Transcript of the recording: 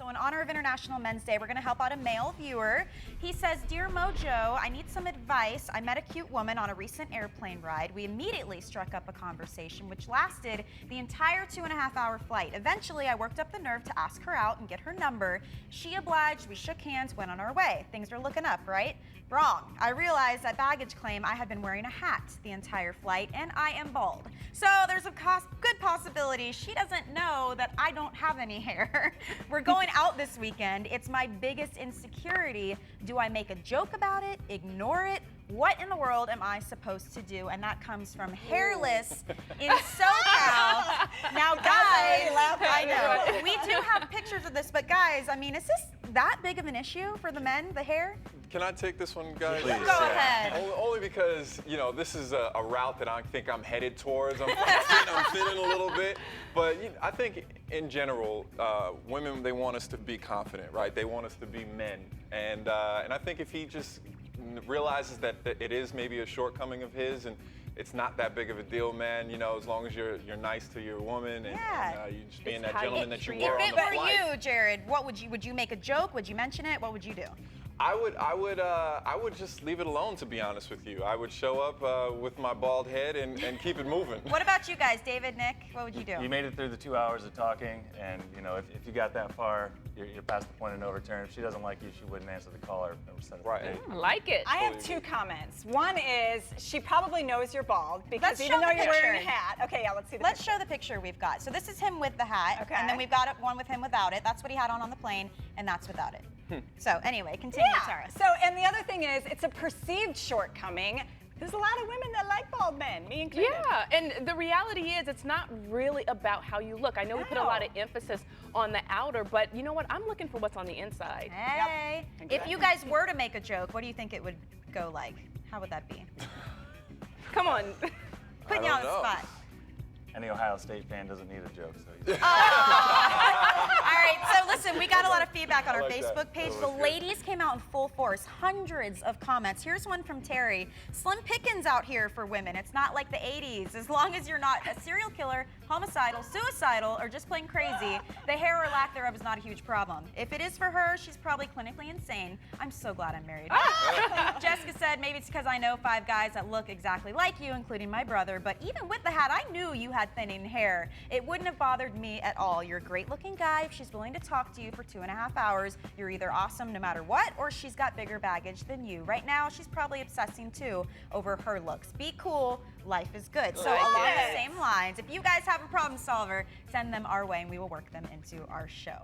in honor of International Men's Day, we're going to help out a male viewer. He says, Dear Mojo, I need some advice. I met a cute woman on a recent airplane ride. We immediately struck up a conversation, which lasted the entire 2.5-hour flight. Eventually, I worked up the nerve to ask her out and get her number. She obliged, we shook hands, went on our way. Things are looking up, right? Wrong. I realized at baggage claim I had been wearing a hat the entire flight, and I am bald. So there's a good possibility she doesn't know that I don't have any hair. We're going out this weekend. It's my biggest insecurity. Do I make a joke about it? Ignore it? What in the world am I supposed to do? And that comes from Hairless in SoCal. Now, guys, I know, we do have pictures of this, but guys, I mean, is this that big of an issue for the men, the hair? Can I take this one, guys? Please. Go ahead. Only because, you know, this is a route that I think I'm headed towards. I'm fitting a little bit. But you know, I think in general, women, they want us to be confident, right? They want us to be men. And I think if he just realizes that it is maybe a shortcoming of his and it's not that big of a deal, man. You know, as long as you're nice to your woman and you just being that gentleman that you were on the flight. If it were you, Jared, what would you make a joke? Would you mention it? What would you do? I would just leave it alone, to be honest with you. I would show up with my bald head and keep it moving. What about you guys, David, Nick? What would you do? You made it through the 2 hours of talking, and you know, if you got that far, you're past the point of no return. If she doesn't like you, she wouldn't answer the call or set up a date. I like it. I have two comments. One is she probably knows you're bald because Let's even show though the you're wearing a picture. hat. Okay, yeah, let's see the Let's picture. show the picture we've got. So this is him with the hat, Okay. and then we've got one with him without it. That's what he had on the plane, and that's without it. So anyway, continue, Tara. So, and the other thing is, it's a perceived shortcoming. There's a lot of women that like bald men, me included. Yeah, and the reality is it's not really about how you look. I know we put a lot of emphasis on the outer, but you know what? I'm looking for what's on the inside. Hey. Yep. If you guys were to make a joke, what do you think it would go like? How would that be? Come on. Putting you on the spot. Any Ohio State fan doesn't need a joke, so All right, so listen, we got a lot of feedback on our like that. Facebook page. That The was good. ladies came out in full force, hundreds of comments. Here's one from Terry. Slim pickings out here for women. It's not like the 80s. As long as you're not a serial killer, homicidal, suicidal, or just plain crazy, the hair or lack thereof is not a huge problem. If it is for her, she's probably clinically insane. I'm so glad I'm married. Jessica said, maybe it's because I know 5 guys that look exactly like you, including my brother, but even with the hat, I knew you had thinning hair. It wouldn't have bothered me at all. You're a great looking guy. If she's willing to talk to you for 2.5 hours, you're either awesome no matter what, or she's got bigger baggage than you. Right now, she's probably obsessing too over her looks. Be cool. Life is good. So along the same lines, if you guys have a problem solver, send them our way and we will work them into our show.